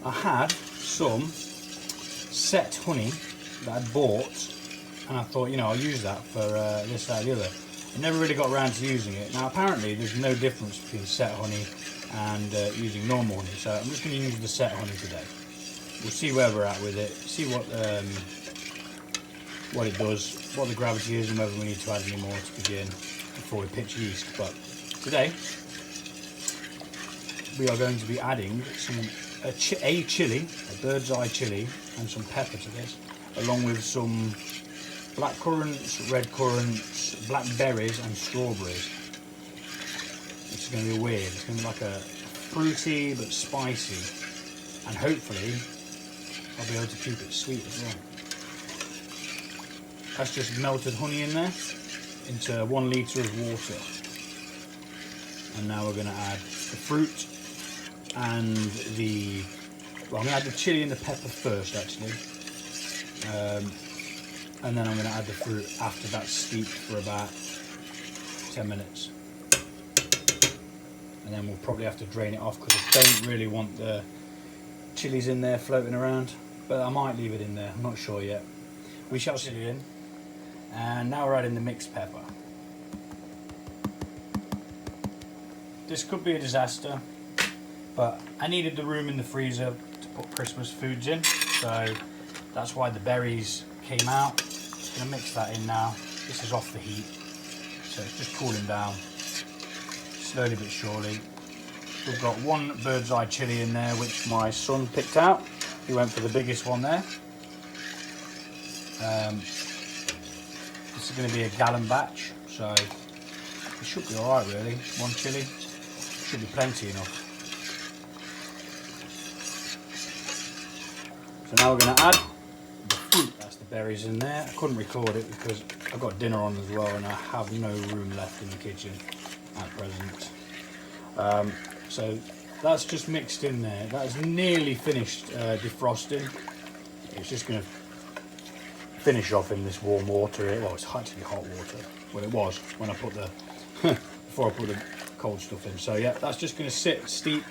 I had some set honey that I'd bought, and I thought, you know, I'll use that for this, that, the other. I never really got around to using it. Now apparently there's no difference between set honey and using normal honey, so I'm just going to use the set honey today. We'll see where we're at with it, see what it does, what the gravity is, and whether we need to add any more to begin before we pitch yeast. But today we are going to be adding a chilli, a bird's eye chilli, and some pepper to this, along with some black currants, red currants, blackberries and strawberries. It's going to be weird. It's going to be like a fruity but spicy, and hopefully I'll be able to keep it sweet as well. That's just melted honey in there into 1 litre of water. And now we're going to add the fruit and well, I'm going to add the chilli and the pepper first actually. And then I'm going to add the fruit after that's steeped for about 10 minutes. And then we'll probably have to drain it off because I don't really want the chilies in there floating around. But I might leave it in there, I'm not sure yet. We shall see it in. And now we're adding the mixed pepper. This could be a disaster, but I needed the room in the freezer to put Christmas foods in, so that's why the berries came out. Just going to mix that in now. This is off the heat, so it's just cooling down slowly but surely. We've got 1 bird's eye chilli in there, which my son picked out. He went for the biggest one there. This is going to be a gallon batch, so it should be alright really. 1 chilli should be plenty enough. So now we're going to add the fruit. That's the berries in there. I couldn't record it because I've got dinner on as well and I have no room left in the kitchen at present. So that's just mixed in there. That is nearly finished defrosting. It's just going to finish off in this warm water. Well, it's actually hot water. Well, it was when I put the before I put the cold stuff in. So yeah, that's just going to sit, steep,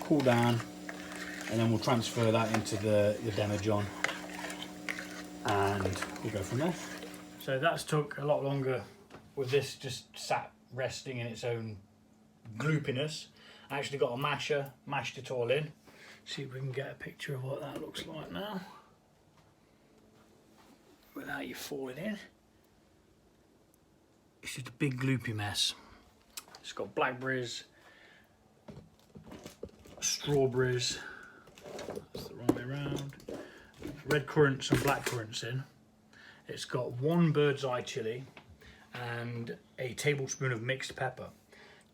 cool down, and then we'll transfer that into the demijohn, and we'll go from there. So that's took a lot longer with this just sat resting in its own gloopiness. I actually got a masher, mashed it all in. See if we can get a picture of what that looks like now without you falling in. It's just a big gloopy mess. It's got blackberries, strawberries, that's the wrong way around, red currants and black currants in. It's got 1 bird's eye chilli and a tablespoon of mixed pepper.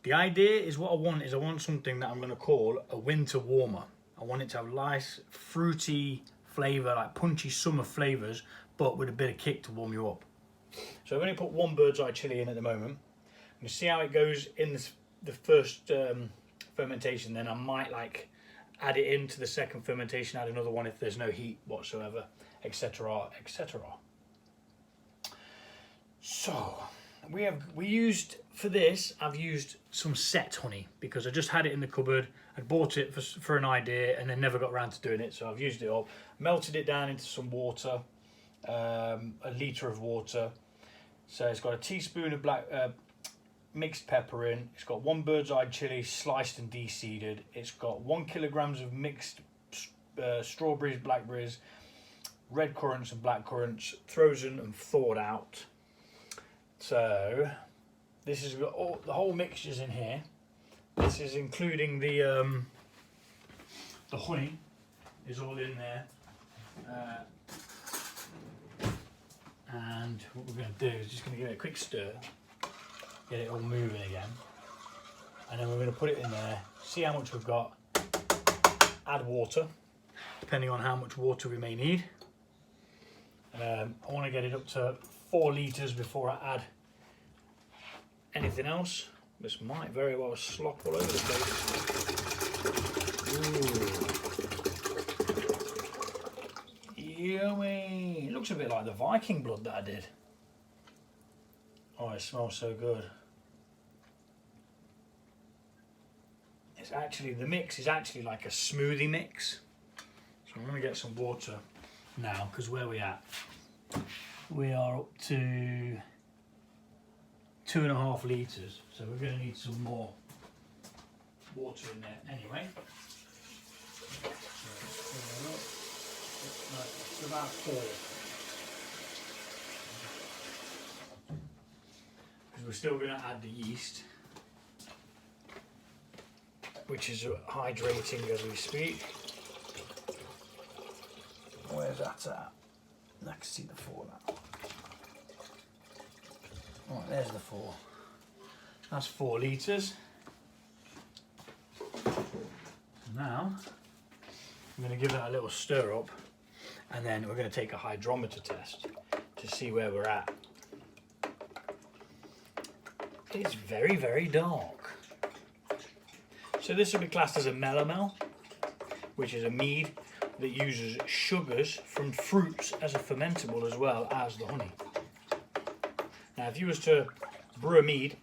The idea is what I want is I want something that I'm going to call a winter warmer. I want it to have nice fruity flavour, like punchy summer flavours, but with a bit of kick to warm you up. So I've only put 1 bird's eye chilli in at the moment. I'm going to see how it goes in the first fermentation, then I might like add it into the second fermentation, add another one if there's no heat whatsoever, etc, etc. So we used for this, I've used some set honey because I just had it in the cupboard. I bought it for an idea and then never got around to doing it, so I've used it up, melted it down into some water, a litre of water. So it's got a teaspoon of mixed pepper in. It's got 1 bird's eye chilli sliced and de-seeded. It's got 1 kilogram of mixed strawberries, blackberries, red currants and black currants, frozen and thawed out. So this is got all the whole mixtures in here. This is including the honey is all in there. And what we're going to do is just going to give it a quick stir, get it all moving again, and then we're going to put it in there, see how much we've got, add water depending on how much water we may need. I want to get it up to 4 litres before I add anything else. This might very well slop all over the place. Ooh. Yummy! It looks a bit like the Viking blood that I did. Oh, it smells so good. It's actually, the mix is actually like a smoothie mix. So I'm going to get some water now, because where we at? We are up to 2.5 litres, so we're going to need some more water in there anyway. So it's about 4. Because we're still going to add the yeast, which is hydrating as we speak. Where's that at? I can see the 4 now. Right, there's the 4. That's 4 litres. Now, I'm going to give it a little stir up, and then we're going to take a hydrometer test to see where we're at. It's very, very dark. So this will be classed as a melomel, which is a mead that uses sugars from fruits as a fermentable as well as the honey. Now if you was to brew a mead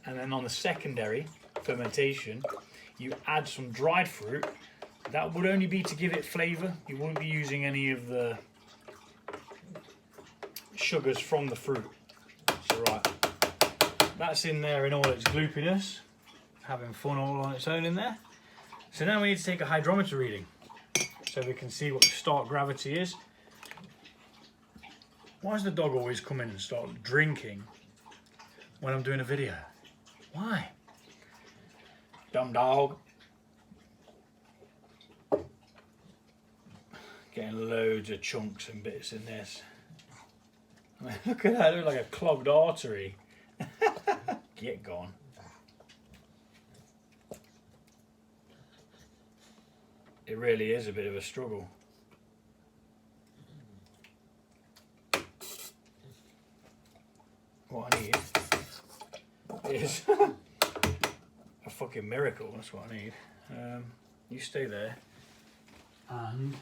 and then on the secondary fermentation you add some dried fruit, that would only be to give it flavour. You wouldn't be using any of the sugars from the fruit. So right, that's in there in all its gloopiness, having fun all on its own in there. So now we need to take a hydrometer reading so we can see what the start gravity is. Why does the dog always come in and start drinking when I'm doing a video? Why? Dumb dog. Getting loads of chunks and bits in this. I mean, look at that, it looks like a clogged artery. Get gone. It really is a bit of a struggle. What I need is a fucking miracle. That's what I need. You stay there, and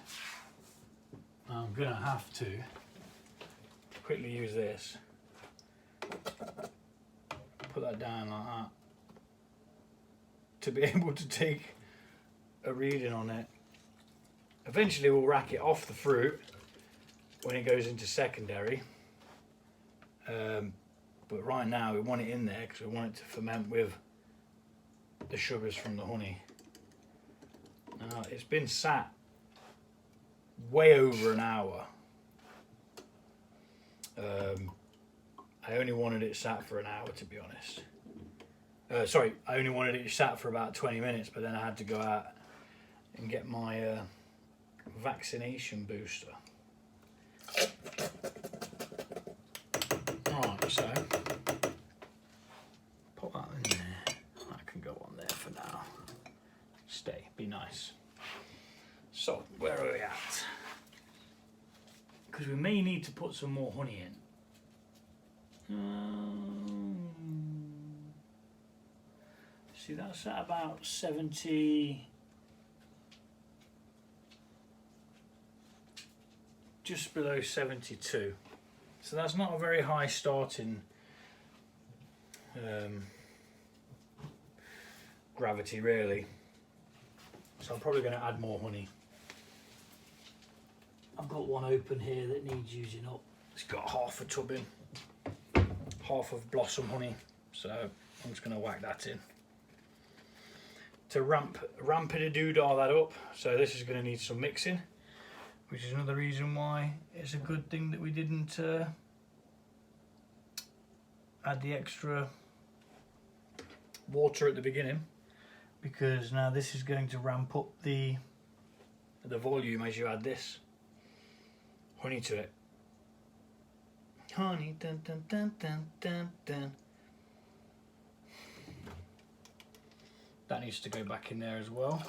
I'm gonna have to quickly use this. Put that down like that to be able to take a reading on it. Eventually we'll rack it off the fruit when it goes into secondary, but right now we want it in there because we want it to ferment with the sugars from the honey. Now it's been sat way over an hour. I only wanted it sat for an hour, to be honest. Sorry, I only wanted it sat for about 20 minutes, but then I had to go out and get my vaccination booster. Right, so put that in there. That can go on there for now. Stay, be nice. So, where are we at? Because we may need to put some more honey in. See, that's at about 70, just below 72. So that's not a very high starting gravity really. So I'm probably going to add more honey. I've got one open here that needs using up. It's got half a tub in, half of blossom honey. So I'm just going to whack that in to ramp-a-doo-dah that up. So this is going to need some mixing, which is another reason why it's a good thing that we didn't add the extra water at the beginning, because now this is going to ramp up the volume as you add this honey to it. Honey, dun dun dun dun dun dun. That needs to go back in there as well.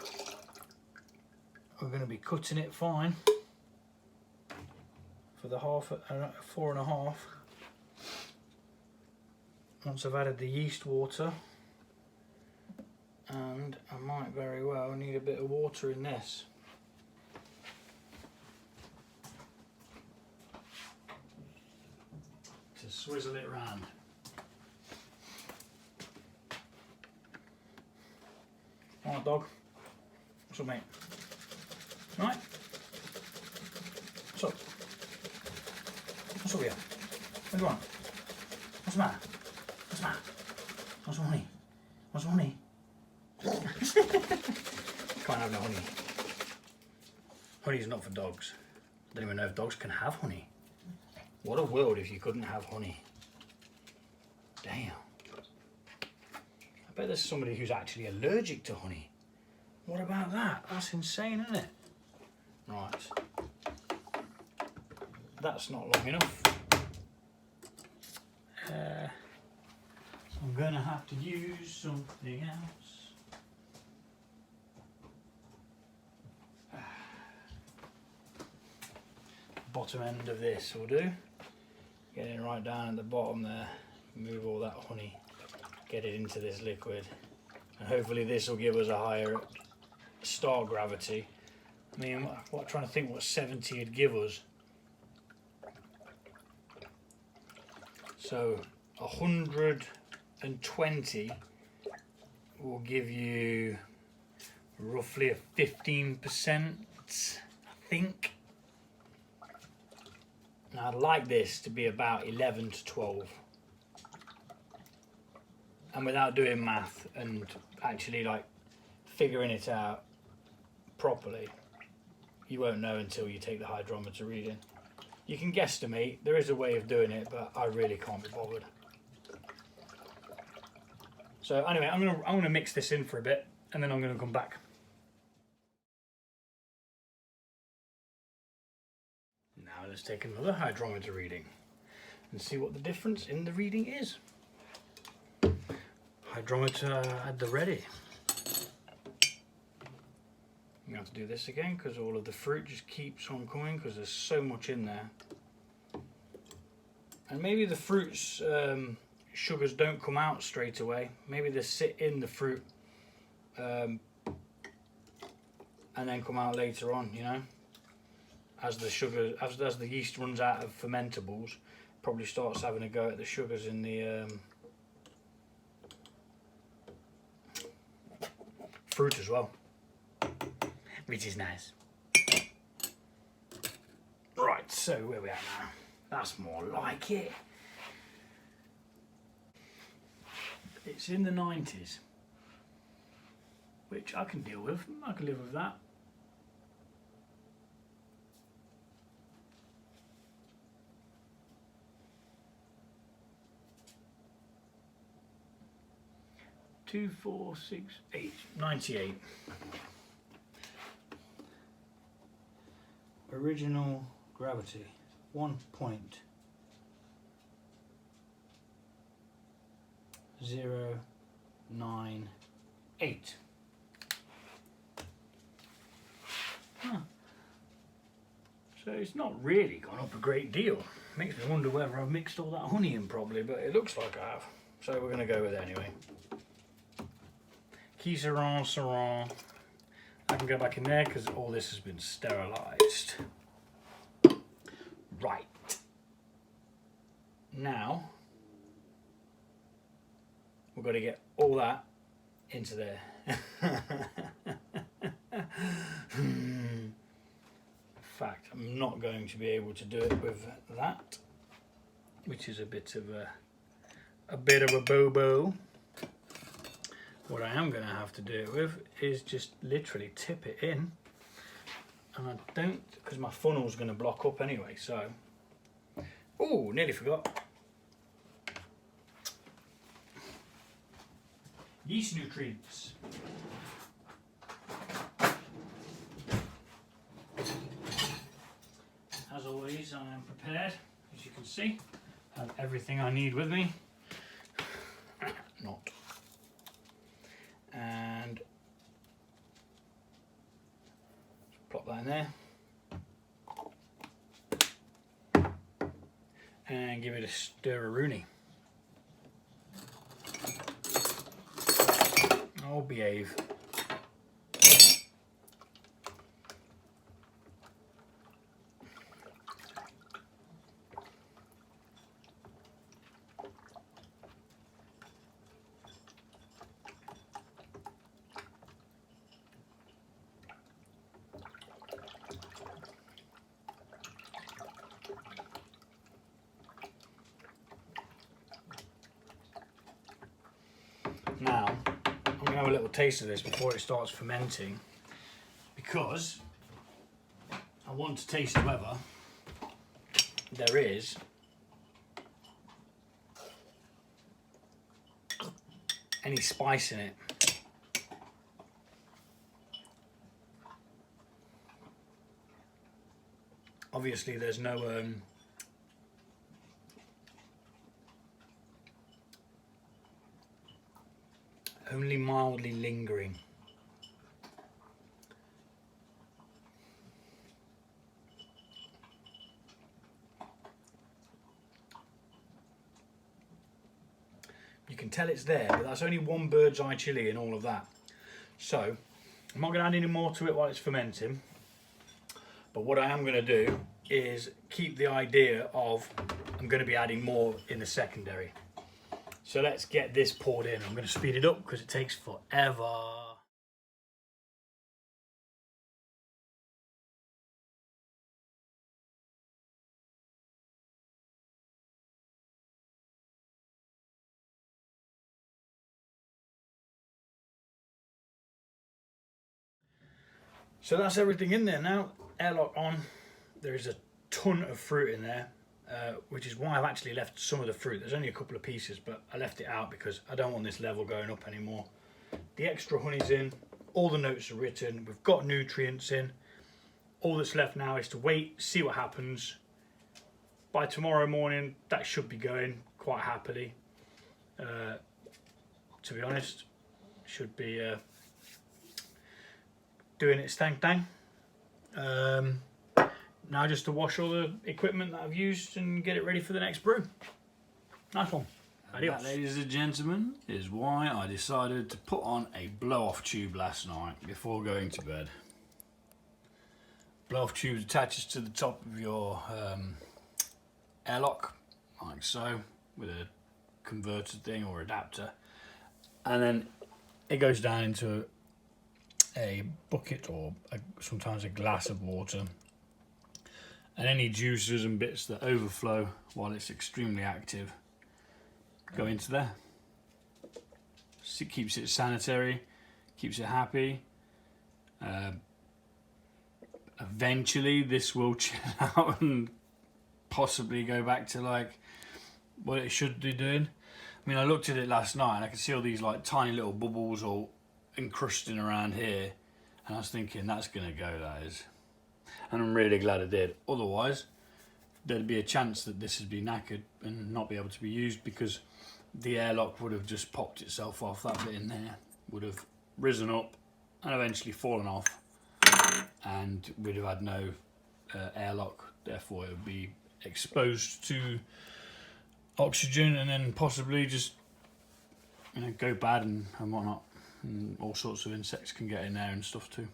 We're going to be cutting it fine for the 4.5. Once I've added the yeast water, and I might very well need a bit of water in this. To swizzle it round. Alright dog, what's up mate? Right, Honey's not for dogs. I don't even know if dogs can have honey. What a world if you couldn't have honey. Damn. I bet there's somebody who's actually allergic to honey. What about that? That's insane, isn't it? Right. That's not long enough. I'm gonna have to use something else. Bottom end of this will do. Getting right down at the bottom there. Move all that honey. Get it into this liquid. And hopefully this will give us a higher start gravity. I mean, I'm trying to think what 70 would give us. So 120 will give you roughly a 15%, I think. Now I'd like this to be about 11 to 12. And without doing math and actually like figuring it out properly, you won't know until you take the hydrometer reading. You can guesstimate, there is a way of doing it, but I really can't be bothered. So anyway, I'm gonna mix this in for a bit and then I'm gonna come back. Now let's take another hydrometer reading and see what the difference in the reading is. Hydrometer at the ready. I'm going to have to do this again because all of the fruit just keeps on coming because there's so much in there. And maybe the fruits, sugars don't come out straight away. Maybe they sit in the fruit and then come out later on, you know. As the sugar, as the yeast runs out of fermentables, probably starts having a go at the sugars in the fruit as well, which is nice. Right, so where we at now? That's more like it. It's in the 90s, which I can deal with. I can live with that. Two, 4, 6, 8, 98. Original gravity, 1.098. Huh. So it's not really gone up a great deal. Makes me wonder whether I've mixed all that honey in properly, but it looks like I have. So we're going to go with it anyway. Key Saran. I can go back in there because all this has been sterilised. Right. Now, we've got to get all that into there. In fact, I'm not going to be able to do it with that, which is a bit of a bobo. What I am going to have to do it with is just literally tip it in, and I don't, because my funnel's going to block up anyway, so, oh, nearly forgot. Yeast nutrients. As always, I am prepared, as you can see. I have everything I need with me. Not. And plop that in there. And give it a stir-a-rooney. Oh, behave. Now, I'm going to have a little taste of this before it starts fermenting, because I want to taste whether there is any spice in it. Obviously there's no only mildly lingering. You can tell it's there, but that's only one bird's eye chilli in all of that. So I'm not going to add any more to it while it's fermenting. But what I am going to do is keep the idea of I'm going to be adding more in the secondary. So let's get this poured in. I'm going to speed it up because it takes forever. So that's everything in there now. Airlock on. There is a ton of fruit in there, which is why I've actually left some of the fruit. There's only a couple of pieces, but I left it out because I don't want this level going up anymore. The extra honey's in, all the notes are written, we've got nutrients in. All that's left now is to wait, see what happens. By tomorrow morning, that should be going quite happily. To be honest, should be doing its thing. Now just to wash all the equipment that I've used and get it ready for the next brew. Nice one. Adios. That, ladies and gentlemen, is why I decided to put on a blow-off tube last night before going to bed. Blow-off tube attaches to the top of your airlock, like so, with a converter thing or adapter, and then it goes down into a bucket or sometimes a glass of water, and any juices and bits that overflow while it's extremely active go into there. It keeps it sanitary, keeps it happy. Eventually this will chill out and possibly go back to like what it should be doing. I mean, I looked at it last night and I could see all these like tiny little bubbles all encrusting around here, and I was thinking that's gonna go, that is. And I'm really glad I did. Otherwise there'd be a chance that this would be knackered and not be able to be used, because the airlock would have just popped itself off. That bit in there would have risen up and eventually fallen off, and we'd have had no airlock, therefore it would be exposed to oxygen and then possibly just, you know, go bad and whatnot, and all sorts of insects can get in there and stuff too.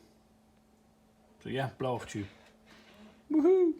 So yeah, blow off tube. Woohoo!